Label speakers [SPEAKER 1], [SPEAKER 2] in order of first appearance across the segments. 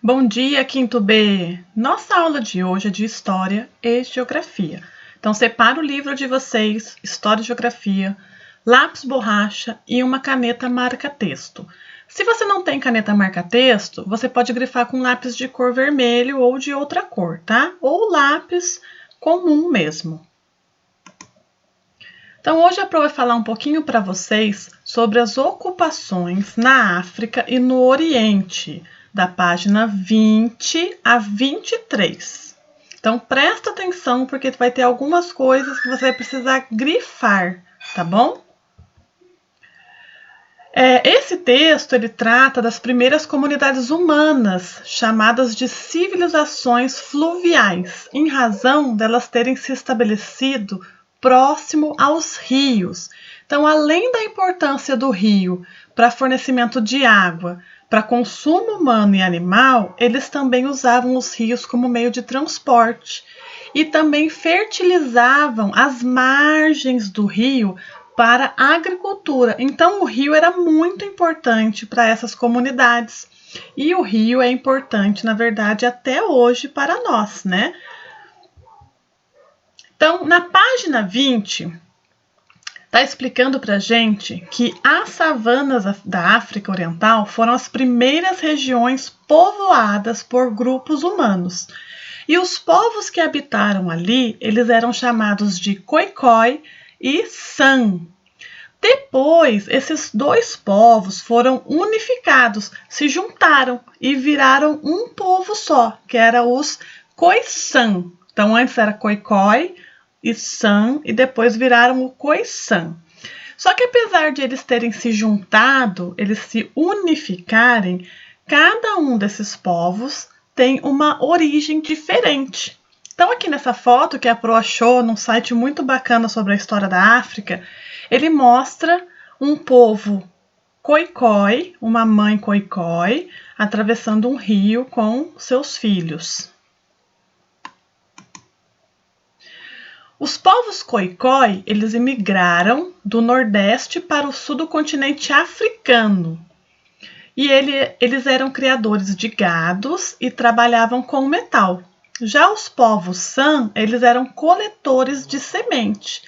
[SPEAKER 1] Bom dia, quinto B! Nossa aula de hoje é de História e Geografia. Então, separa o livro de vocês, História e Geografia, lápis borracha e uma caneta marca-texto. Se você não tem caneta marca-texto, você pode grifar com lápis de cor vermelho ou de outra cor, tá? Ou lápis comum mesmo. Então, hoje a Pro vai falar um pouquinho para vocês sobre as ocupações na África e no Oriente, da página 20 a 23. Então, presta atenção, porque vai ter algumas coisas que você vai precisar grifar, tá bom? Esse texto, ele trata das primeiras comunidades humanas, chamadas de civilizações fluviais, em razão delas terem se estabelecido próximo aos rios. Então, além da importância do rio para fornecimento de água, para consumo humano e animal, eles também usavam os rios como meio de transporte e também fertilizavam as margens do rio para a agricultura. Então, o rio era muito importante para essas comunidades. E o rio é importante, na verdade, até hoje para nós, né? Então, na página 20, está explicando para a gente que as savanas da África Oriental foram as primeiras regiões povoadas por grupos humanos. E os povos que habitaram ali, eles eram chamados de Khoikhoi e San. Depois, esses dois povos foram unificados, se juntaram e viraram um povo só, que era os Khoisan. Então, antes era Khoikhoi e San, e depois viraram o Khoisan. Só que apesar de eles terem se juntado, eles se unificarem, cada um desses povos tem uma origem diferente. Então, aqui nessa foto que a Pro achou num site muito bacana sobre a história da África, ele mostra um povo Khoikhoi, uma mãe Khoikhoi, atravessando um rio com seus filhos. Os povos Khoikhoi, eles imigraram do Nordeste para o sul do continente africano. E eles eram criadores de gados e trabalhavam com metal. Já os povos San, eles eram coletores de semente.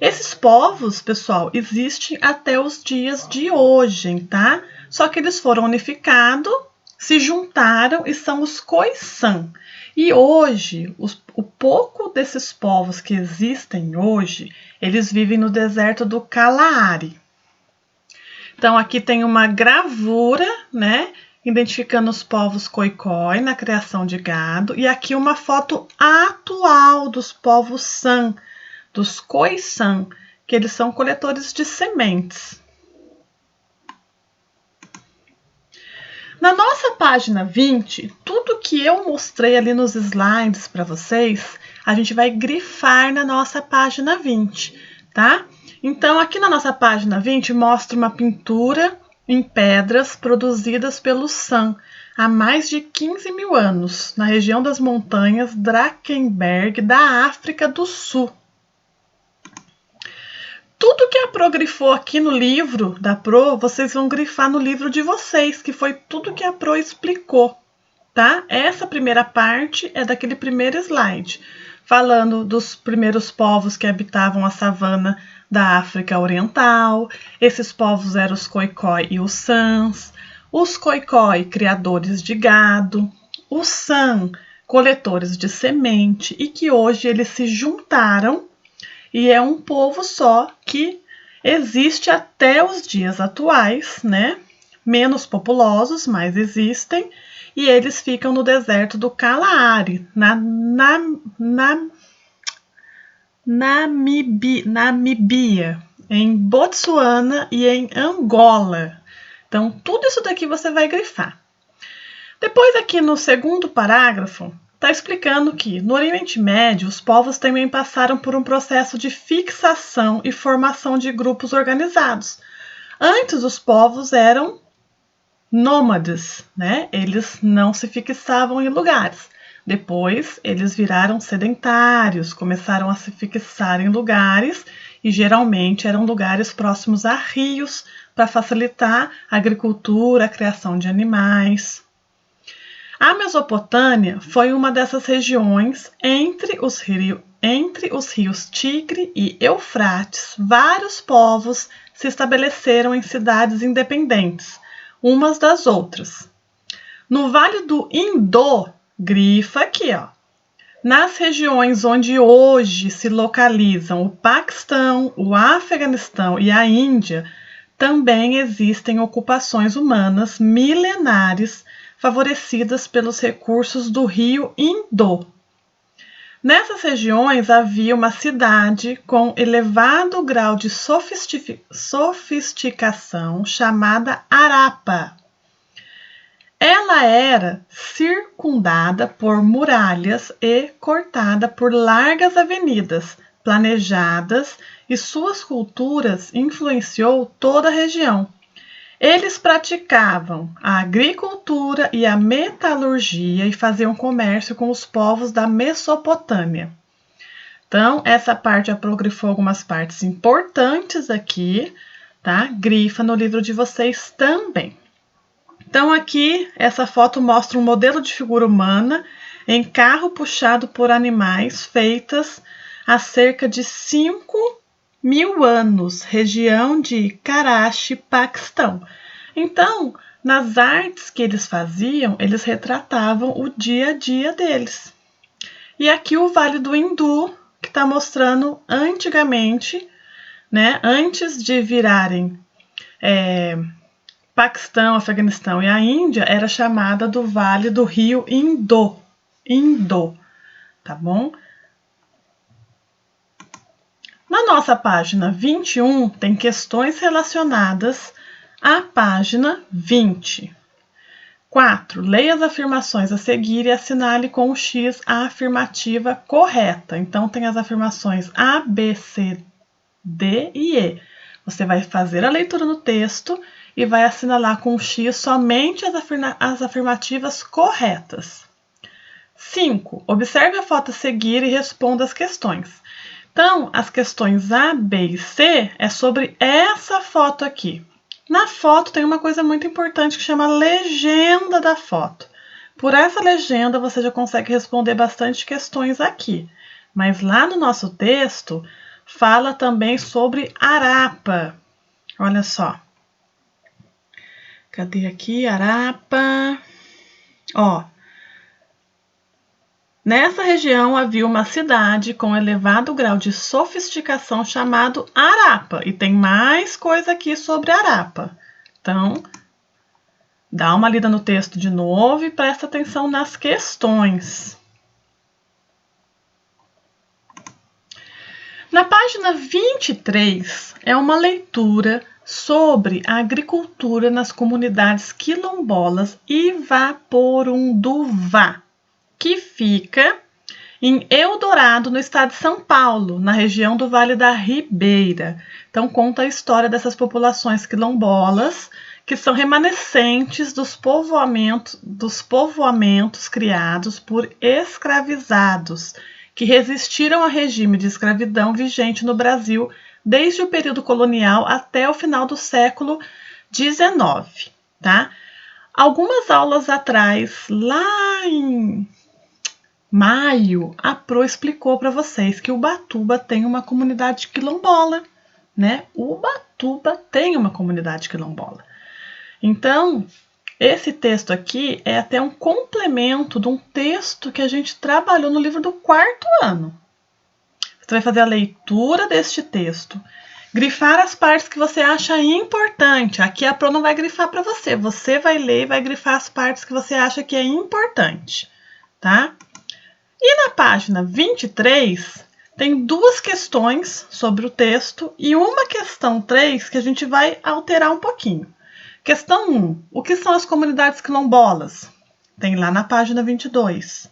[SPEAKER 1] Esses povos, pessoal, existem até os dias de hoje, tá? Só que eles foram unificados, se juntaram e são os Khoisan. E hoje, o pouco desses povos que existem hoje, eles vivem no deserto do Kalahari. Então, aqui tem uma gravura, né, identificando os povos Khoikhoi na criação de gado. E aqui uma foto atual dos povos San, dos Khoisan, que eles são coletores de sementes. Na nossa página 20, tudo que eu mostrei ali nos slides para vocês, a gente vai grifar na nossa página 20, tá? Então, aqui na nossa página 20, mostra uma pintura em pedras produzidas pelo San há mais de 15 mil anos, na região das montanhas Drakensberg, da África do Sul. Tudo que a Pro grifou aqui no livro da Pro, vocês vão grifar no livro de vocês, que foi tudo que a Pro explicou, tá? Essa primeira parte é daquele primeiro slide, falando dos primeiros povos que habitavam a savana da África Oriental. Esses povos eram os Khoikhoi e os Sans. Os Khoikhoi, criadores de gado. Os San, coletores de semente, e que hoje eles se juntaram e é um povo só que existe até os dias atuais, né? Menos populosos, mas existem. E eles ficam no deserto do Kalahari, na Namíbia, em Botsuana e em Angola. Então, tudo isso daqui você vai grifar. Depois, aqui no segundo parágrafo, está explicando que no Oriente Médio os povos também passaram por um processo de fixação e formação de grupos organizados. Antes os povos eram nômades, né? Eles não se fixavam em lugares. Depois eles viraram sedentários, começaram a se fixar em lugares e geralmente eram lugares próximos a rios para facilitar a agricultura, a criação de animais. A Mesopotâmia foi uma dessas regiões entre os rios Tigre e Eufrates. Vários povos se estabeleceram em cidades independentes, umas das outras. No Vale do Indo, grifa aqui, ó. Nas regiões onde hoje se localizam o Paquistão, o Afeganistão e a Índia, também existem ocupações humanas milenares favorecidas pelos recursos do rio Indo. Nessas regiões havia uma cidade com elevado grau de sofisticação chamada Harappa. Ela era circundada por muralhas e cortada por largas avenidas planejadas, e suas culturas influenciou toda a região. Eles praticavam a agricultura e a metalurgia e faziam comércio com os povos da Mesopotâmia. Então, essa parte aprogrifou algumas partes importantes aqui, tá? Grifa no livro de vocês também. Então, aqui, essa foto mostra um modelo de figura humana em carro puxado por animais feitas há cerca de 5.000 anos, região de Karachi, Paquistão. Então, nas artes que eles faziam, eles retratavam o dia a dia deles. E aqui o Vale do Hindu, que está mostrando antigamente, né, antes de virarem Paquistão, Afeganistão e a Índia, era chamada do Vale do Rio Indo, tá bom? Na nossa página 21, tem questões relacionadas à página 20. 4. Leia as afirmações a seguir e assinale com o X a afirmativa correta. Então, tem as afirmações A, B, C, D e E. Você vai fazer a leitura no texto e vai assinalar com o X somente as afirmativas corretas. 5. Observe a foto a seguir e responda as questões. Então, as questões A, B e C é sobre essa foto aqui. Na foto tem uma coisa muito importante que chama legenda da foto. Por essa legenda você já consegue responder bastante questões aqui. Mas lá no nosso texto fala também sobre Harappa. Olha só. Cadê aqui? Harappa. Ó. Nessa região havia uma cidade com elevado grau de sofisticação chamado Harappa. E tem mais coisa aqui sobre Harappa. Então, dá uma lida no texto de novo e presta atenção nas questões. Na página 23 é uma leitura sobre a agricultura nas comunidades quilombolas Ivaporunduva, que fica em Eldorado, no estado de São Paulo, na região do Vale da Ribeira. Então, conta a história dessas populações quilombolas, que são remanescentes dos povoamentos criados por escravizados, que resistiram ao regime de escravidão vigente no Brasil desde o período colonial até o final do século XIX, tá? Algumas aulas atrás, lá em maio, a Pro explicou para vocês que Ubatuba tem uma comunidade quilombola, né? Ubatuba tem uma comunidade quilombola. Então, esse texto aqui é até um complemento de um texto que a gente trabalhou no livro do 4º ano. Você vai fazer a leitura deste texto, grifar as partes que você acha importante. Aqui a Pro não vai grifar para você. Você vai ler e vai grifar as partes que você acha que é importante, tá? E na página 23, tem 2 questões sobre o texto e uma questão 3 que a gente vai alterar um pouquinho. Questão 1. O que são as comunidades quilombolas? Tem lá na página 22.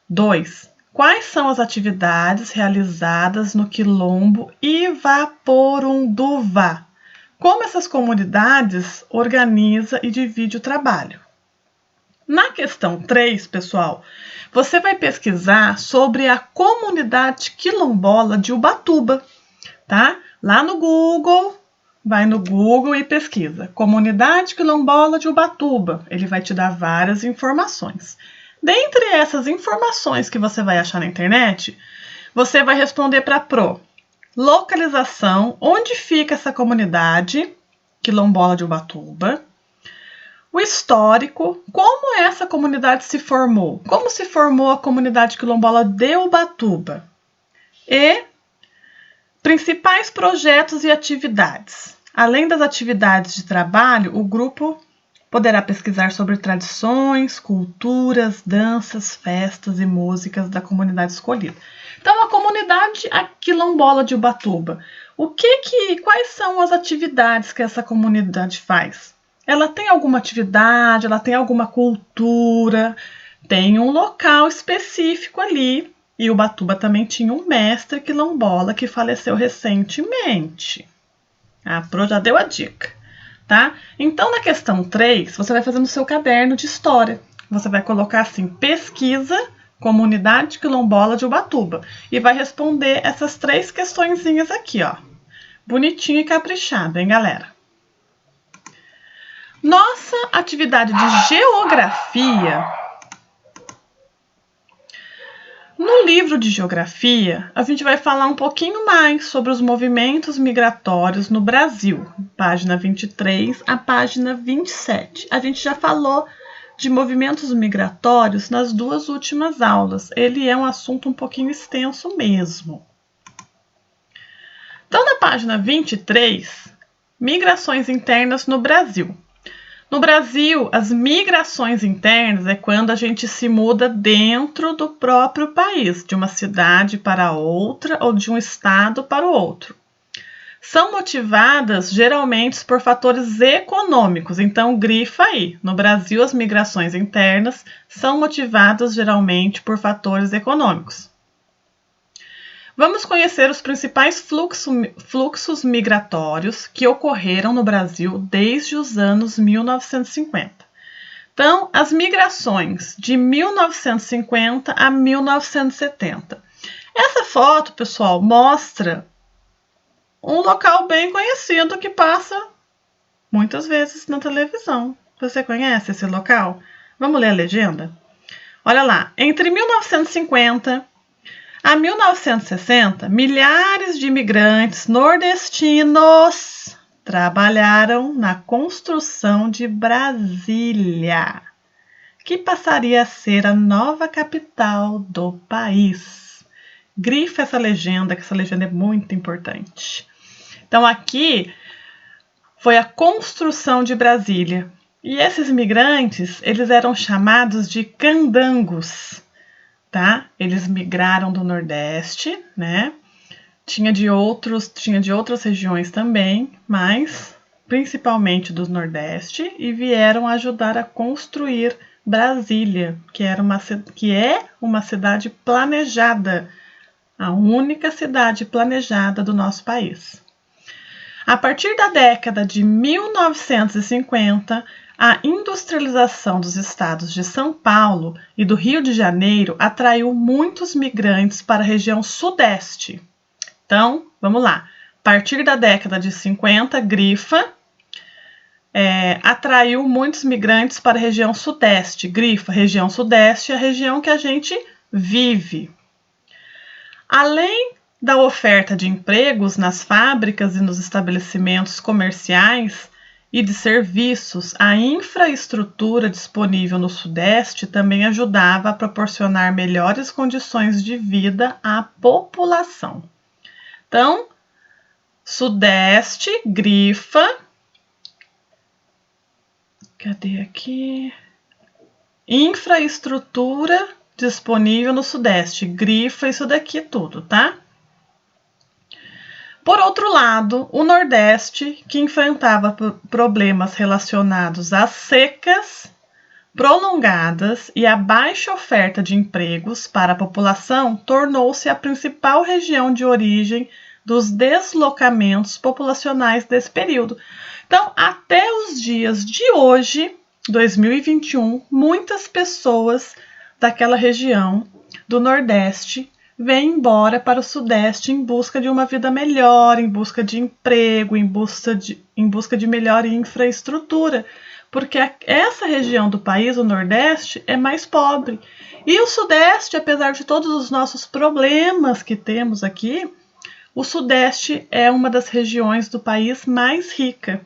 [SPEAKER 1] 2. Quais são as atividades realizadas no quilombo Ivaporunduva? Como essas comunidades organizam e dividem o trabalho? Na questão 3, pessoal, você vai pesquisar sobre a comunidade quilombola de Ubatuba, tá? Lá no Google, vai no Google e pesquisa Comunidade Quilombola de Ubatuba. Ele vai te dar várias informações. Dentre essas informações que você vai achar na internet, você vai responder para a Pro. Localização, onde fica essa comunidade quilombola de Ubatuba. O histórico, como essa comunidade se formou, como se formou a comunidade quilombola de Ubatuba. E principais projetos e atividades. Além das atividades de trabalho, o grupo poderá pesquisar sobre tradições, culturas, danças, festas e músicas da comunidade escolhida. Então, a comunidade quilombola de Ubatuba. Quais são as atividades que essa comunidade faz? Ela tem alguma atividade, ela tem alguma cultura, tem um local específico ali. E Ubatuba também tinha um mestre quilombola que faleceu recentemente. A Pro já deu a dica, tá? Então, na questão 3, você vai fazer no seu caderno de história. Você vai colocar assim, pesquisa Comunidade Quilombola de Ubatuba. E vai responder essas 3 questõezinhas aqui, ó. Bonitinho e caprichado, hein, galera? Nossa atividade de geografia. No livro de geografia, a gente vai falar um pouquinho mais sobre os movimentos migratórios no Brasil, página 23 a página 27. A gente já falou de movimentos migratórios nas 2 últimas aulas. Ele é um assunto um pouquinho extenso mesmo. Então, na página 23, migrações internas no Brasil. No Brasil, as migrações internas é quando a gente se muda dentro do próprio país, de uma cidade para outra ou de um estado para o outro. São motivadas geralmente por fatores econômicos, então grifa aí. No Brasil, as migrações internas são motivadas geralmente por fatores econômicos. Vamos conhecer os principais fluxos migratórios que ocorreram no Brasil desde os anos 1950. Então, as migrações de 1950 a 1970. Essa foto, pessoal, mostra um local bem conhecido que passa muitas vezes na televisão. Você conhece esse local? Vamos ler a legenda? Olha lá, entre 1950 a 1960, milhares de imigrantes nordestinos trabalharam na construção de Brasília, que passaria a ser a nova capital do país. Grifa essa legenda, que essa legenda é muito importante. Então, aqui foi a construção de Brasília. E esses imigrantes, eles eram chamados de candangos. Tá? Eles migraram do Nordeste, né? Tinha de outras regiões também, mas principalmente do Nordeste, e vieram ajudar a construir Brasília, que é uma cidade planejada, a única cidade planejada do nosso país. A partir da década de 1950, a industrialização dos estados de São Paulo e do Rio de Janeiro atraiu muitos migrantes para a região sudeste. Então, vamos lá. A partir da década de 50, grifa, atraiu muitos migrantes para a região sudeste. Grifa, região sudeste é a região que a gente vive. Além da oferta de empregos nas fábricas e nos estabelecimentos comerciais, e de serviços, a infraestrutura disponível no Sudeste também ajudava a proporcionar melhores condições de vida à população. Então, Sudeste, grifa. Cadê aqui? Infraestrutura disponível no Sudeste, grifa isso daqui tudo, tá? Por outro lado, o Nordeste, que enfrentava problemas relacionados às secas prolongadas e à baixa oferta de empregos para a população, tornou-se a principal região de origem dos deslocamentos populacionais desse período. Então, até os dias de hoje, 2021, muitas pessoas daquela região do Nordeste vêm embora para o Sudeste em busca de uma vida melhor, em busca de emprego, em busca de melhor infraestrutura, porque essa região do país, o Nordeste, é mais pobre. E o Sudeste, apesar de todos os nossos problemas que temos aqui, o Sudeste é uma das regiões do país mais rica.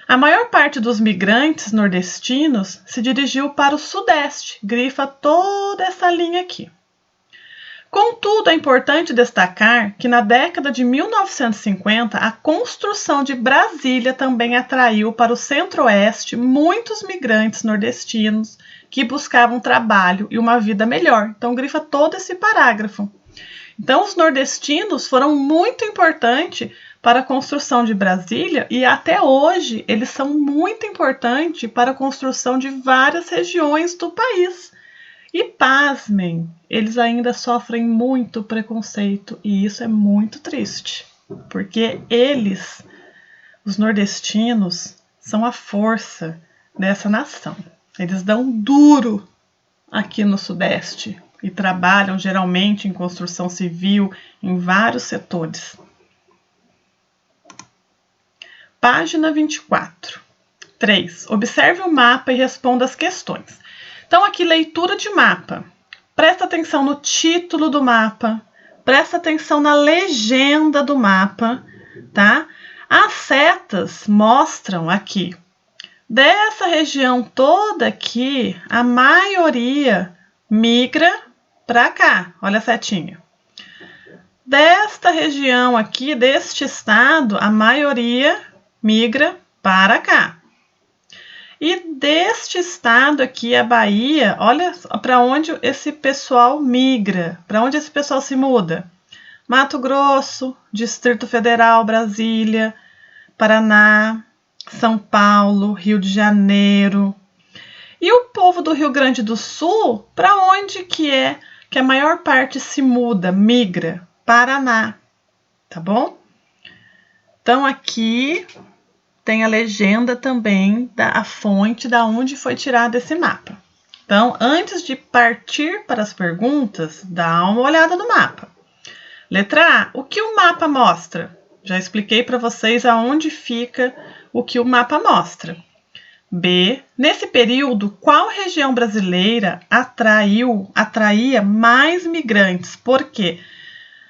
[SPEAKER 1] A maior parte dos migrantes nordestinos se dirigiu para o Sudeste, grifa toda essa linha aqui. Contudo, é importante destacar que na década de 1950, a construção de Brasília também atraiu para o Centro-Oeste muitos migrantes nordestinos que buscavam trabalho e uma vida melhor. Então, grifa todo esse parágrafo. Então, os nordestinos foram muito importantes para a construção de Brasília e até hoje eles são muito importantes para a construção de várias regiões do país. E pasmem, eles ainda sofrem muito preconceito e isso é muito triste, porque eles, os nordestinos, são a força dessa nação. Eles dão duro aqui no Sudeste e trabalham geralmente em construção civil em vários setores. Página 24. 3. Observe o mapa e responda as questões. Então, aqui, leitura de mapa. Presta atenção no título do mapa. Presta atenção na legenda do mapa, tá? As setas mostram aqui. Dessa região toda aqui, a maioria migra para cá. Olha a setinha. Desta região aqui, deste estado, a maioria migra para cá. E deste estado aqui, a Bahia, olha para onde esse pessoal migra, para onde esse pessoal se muda. Mato Grosso, Distrito Federal, Brasília, Paraná, São Paulo, Rio de Janeiro. E o povo do Rio Grande do Sul, para onde que a maior parte se muda, migra? Paraná, tá bom? Então aqui tem a legenda também da fonte da onde foi tirado esse mapa. Então, antes de partir para as perguntas, dá uma olhada no mapa. Letra A, o que o mapa mostra? Já expliquei para vocês aonde fica o que o mapa mostra. B, nesse período, qual região brasileira atraía mais migrantes? Por quê?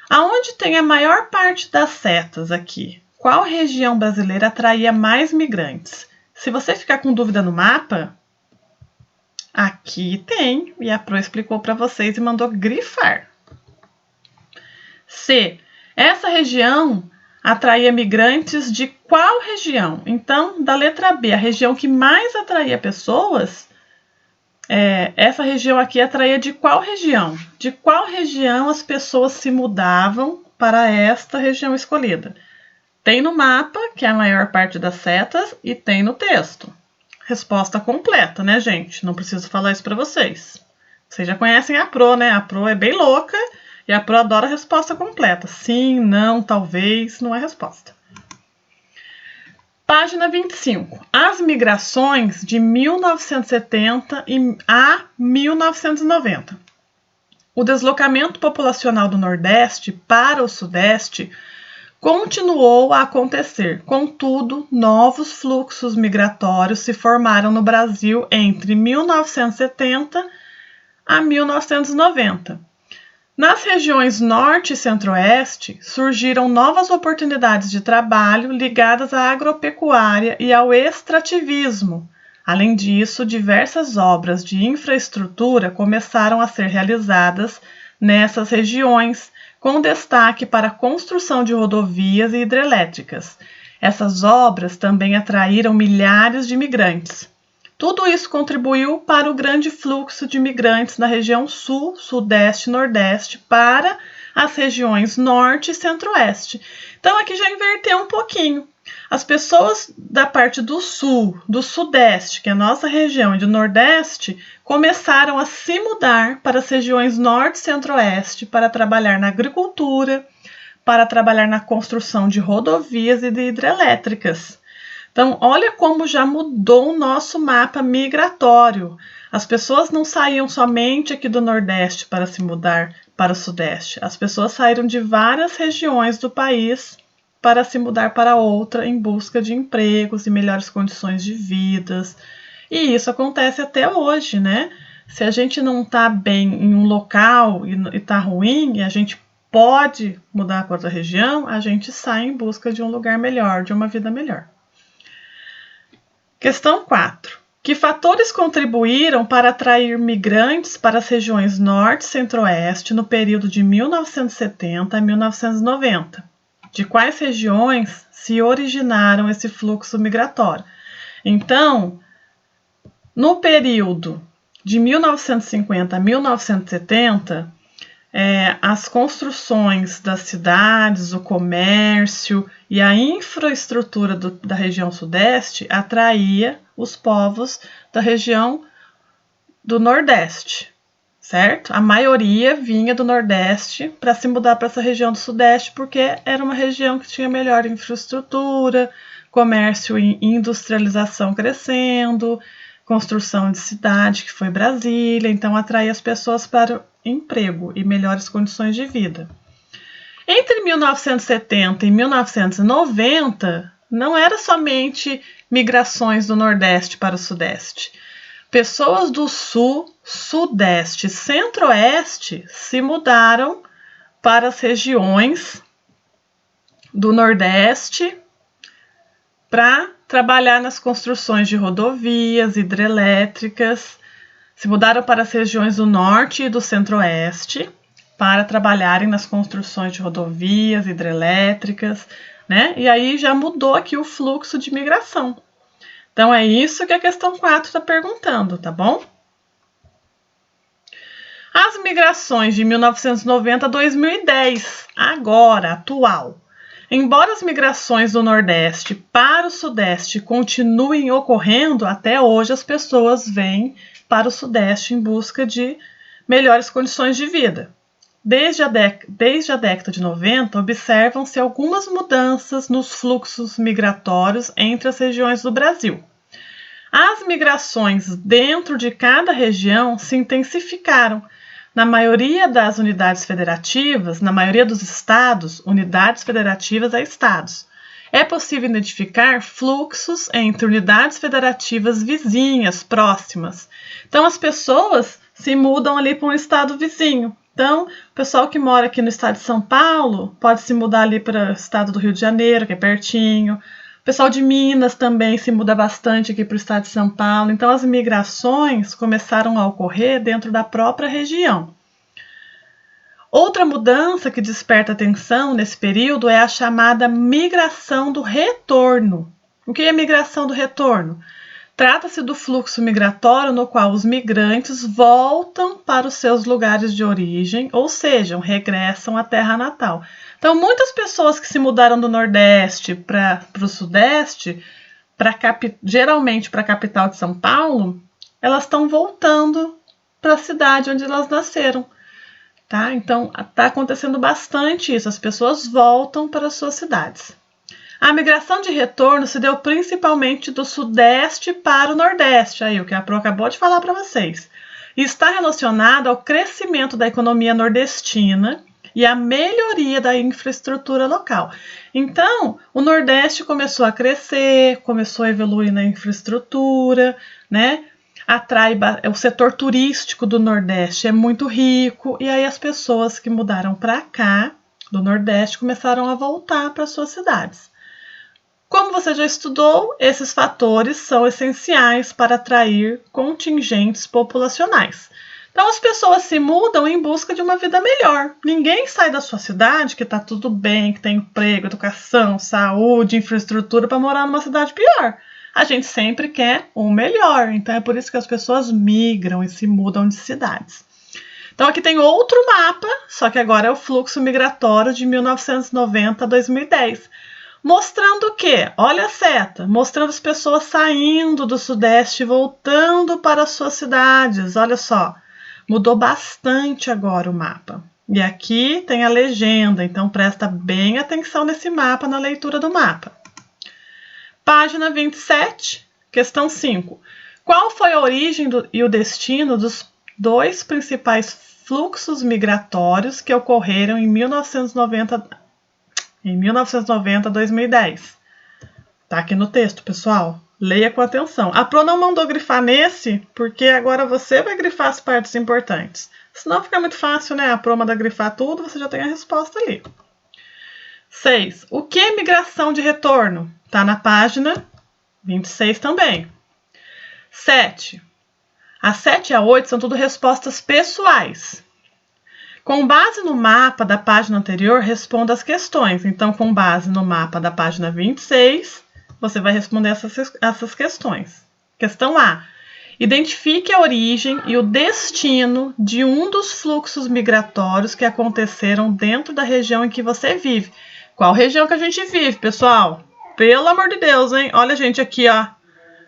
[SPEAKER 1] Aonde tem a maior parte das setas aqui? Qual região brasileira atraía mais migrantes? Se você ficar com dúvida no mapa, aqui tem, e a Pro explicou para vocês e mandou grifar. C. Essa região atraía migrantes de qual região? Então, da letra B, a região que mais atraía pessoas, essa região aqui atraía de qual região? De qual região as pessoas se mudavam para esta região escolhida? Tem no mapa, que é a maior parte das setas, e tem no texto. Resposta completa, né, gente? Não preciso falar isso para vocês. Vocês já conhecem a Pro, né? A Pro é bem louca e a Pro adora a resposta completa. Sim, não, talvez, não é resposta. Página 25. As migrações de 1970 a 1990. O deslocamento populacional do Nordeste para o Sudeste continuou a acontecer, contudo, novos fluxos migratórios se formaram no Brasil entre 1970 a 1990. Nas regiões Norte e Centro-Oeste, surgiram novas oportunidades de trabalho ligadas à agropecuária e ao extrativismo. Além disso, diversas obras de infraestrutura começaram a ser realizadas nessas regiões, com destaque para a construção de rodovias e hidrelétricas. Essas obras também atraíram milhares de imigrantes. Tudo isso contribuiu para o grande fluxo de imigrantes na região Sul, Sudeste e Nordeste para as regiões Norte e Centro-Oeste. Então, aqui já inverteu um pouquinho. As pessoas da parte do Sul, do Sudeste, que é a nossa região, e do Nordeste, começaram a se mudar para as regiões Norte e Centro-Oeste para trabalhar na agricultura, para trabalhar na construção de rodovias e de hidrelétricas. Então, olha como já mudou o nosso mapa migratório. As pessoas não saíam somente aqui do Nordeste para se mudar para o Sudeste. As pessoas saíram de várias regiões do país para se mudar para outra em busca de empregos e melhores condições de vida. E isso acontece até hoje, né? Se a gente não está bem em um local e está ruim, e a gente pode mudar para outra região, a gente sai em busca de um lugar melhor, de uma vida melhor. Questão 4. Que fatores contribuíram para atrair migrantes para as regiões Norte e Centro-Oeste no período de 1970 a 1990? De quais regiões se originaram esse fluxo migratório? Então, no período de 1950 a 1970, as construções das cidades, o comércio e a infraestrutura da região Sudeste atraía os povos da região do Nordeste, certo? A maioria vinha do Nordeste para se mudar para essa região do Sudeste porque era uma região que tinha melhor infraestrutura, comércio e industrialização crescendo, construção de cidade, que foi Brasília, então atraía as pessoas para emprego e melhores condições de vida. Entre 1970 e 1990, não era somente migrações do Nordeste para o Sudeste. Pessoas do Sul, Sudeste e Centro-Oeste se mudaram para as regiões do Nordeste para trabalhar nas construções de rodovias, hidrelétricas, se mudaram para as regiões do Norte e do Centro-Oeste para trabalharem nas construções de rodovias, hidrelétricas, né? E aí já mudou aqui o fluxo de migração. Então é isso que a questão 4 está perguntando, tá bom? As migrações de 1990 a 2010, agora, atual. Embora as migrações do Nordeste para o Sudeste continuem ocorrendo, até hoje as pessoas vêm para o Sudeste em busca de melhores condições de vida. Desde a década de 90, observam-se algumas mudanças nos fluxos migratórios entre as regiões do Brasil. As migrações dentro de cada região se intensificaram. Na maioria das unidades federativas, na maioria dos estados, unidades federativas a estados, é possível identificar fluxos entre unidades federativas vizinhas, próximas. Então, as pessoas se mudam ali para um estado vizinho. Então, o pessoal que mora aqui no estado de São Paulo pode se mudar ali para o estado do Rio de Janeiro, que é pertinho. O pessoal de Minas também se muda bastante aqui para o estado de São Paulo. Então, as migrações começaram a ocorrer dentro da própria região. Outra mudança que desperta atenção nesse período é a chamada migração do retorno. O que é migração do retorno? Trata-se do fluxo migratório no qual os migrantes voltam para os seus lugares de origem, ou seja, regressam à terra natal. Então, muitas pessoas que se mudaram do Nordeste para o Sudeste, geralmente para a capital de São Paulo, elas estão voltando para a cidade onde elas nasceram. Tá? Então, está acontecendo bastante isso, as pessoas voltam para as suas cidades. A migração de retorno se deu principalmente do Sudeste para o Nordeste, aí o que a Pro acabou de falar para vocês, e está relacionada ao crescimento da economia nordestina e à melhoria da infraestrutura local. Então, o Nordeste começou a crescer, começou a evoluir na infraestrutura, né? O setor turístico do Nordeste é muito rico, e aí as pessoas que mudaram para cá, do Nordeste, começaram a voltar para suas cidades. Como você já estudou, esses fatores são essenciais para atrair contingentes populacionais. Então, as pessoas se mudam em busca de uma vida melhor. Ninguém sai da sua cidade, que está tudo bem, que tem emprego, educação, saúde, infraestrutura, para morar numa cidade pior. A gente sempre quer o melhor, então é por isso que as pessoas migram e se mudam de cidades. Então aqui tem outro mapa, só que agora é o fluxo migratório de 1990 a 2010. Mostrando o quê? Olha a seta, mostrando as pessoas saindo do Sudeste e voltando para as suas cidades. Olha só, mudou bastante agora o mapa. E aqui tem a legenda, então presta bem atenção nesse mapa, na leitura do mapa. Página 27, questão 5. Qual foi a origem e o destino dos dois principais fluxos migratórios que ocorreram em 1990 a 2010? Tá aqui no texto, pessoal. Leia com atenção. A Pro não mandou grifar nesse, porque agora você vai grifar as partes importantes. Senão fica muito fácil, né? A Pro manda grifar tudo, você já tem a resposta ali. 6. O que é migração de retorno? Tá na página 26 também. 7. A 7 e a 8 são tudo respostas pessoais. Com base no mapa da página anterior, responda as questões. Então, com base no mapa da página 26, você vai responder essas questões. Questão A. Identifique a origem e o destino de um dos fluxos migratórios que aconteceram dentro da região em que você vive. Qual região que a gente vive, pessoal? Pelo amor de Deus, hein? Olha a gente aqui, ó.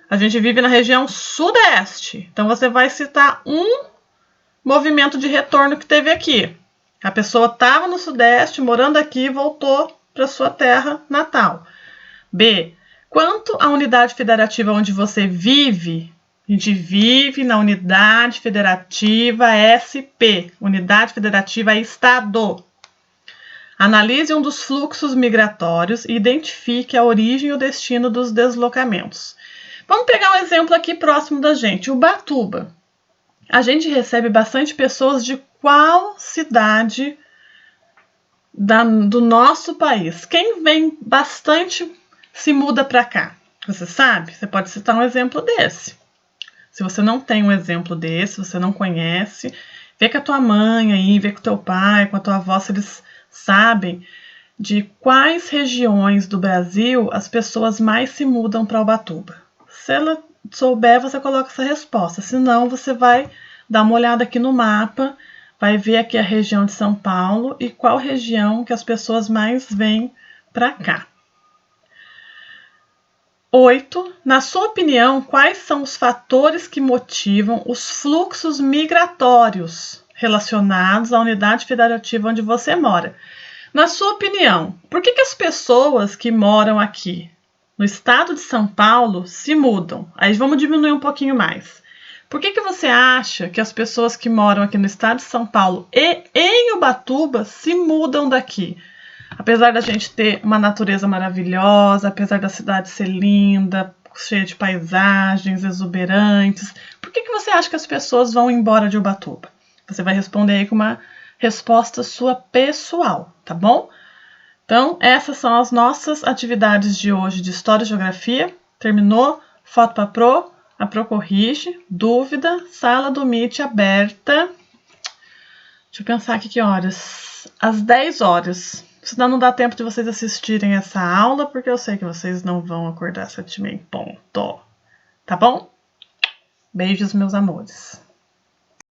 [SPEAKER 1] A gente vive na região sudeste. Então, você vai citar um movimento de retorno que teve aqui. A pessoa estava no sudeste, morando aqui, e voltou para sua terra natal. B. Quanto à unidade federativa onde você vive? A gente vive na unidade federativa SP. Unidade federativa Estado. Analise um dos fluxos migratórios e identifique a origem e o destino dos deslocamentos. Vamos pegar um exemplo aqui próximo da gente, Ubatuba. A gente recebe bastante pessoas de qual cidade do nosso país? Quem vem bastante se muda para cá? Você sabe? Você pode citar um exemplo desse. Se você não tem um exemplo desse, você não conhece, vê com a tua mãe aí, vê com o teu pai, com a tua avó, se eles sabem de quais regiões do Brasil as pessoas mais se mudam para Ubatuba. Se ela souber, você coloca essa resposta. Se não, você vai dar uma olhada aqui no mapa, vai ver aqui a região de São Paulo e qual região que as pessoas mais vêm para cá. 8. Na sua opinião, quais são os fatores que motivam os fluxos migratórios relacionados à unidade federativa onde você mora? Na sua opinião, por que as pessoas que moram aqui no estado de São Paulo se mudam? Aí vamos diminuir um pouquinho mais. Por que você acha que as pessoas que moram aqui no estado de São Paulo e em Ubatuba se mudam daqui? Apesar da gente ter uma natureza maravilhosa, apesar da cidade ser linda, cheia de paisagens exuberantes, por que você acha que as pessoas vão embora de Ubatuba? Você vai responder aí com uma resposta sua pessoal, tá bom? Então, essas são as nossas atividades de hoje de História e Geografia. Terminou? Foto para a Pro corrige. Dúvida? Sala do Meet aberta. Deixa eu pensar aqui que horas. Às 10 horas. Senão não dá tempo de vocês assistirem essa aula, porque eu sei que vocês não vão acordar 7h30 em ponto. Tá bom? Beijos, meus amores.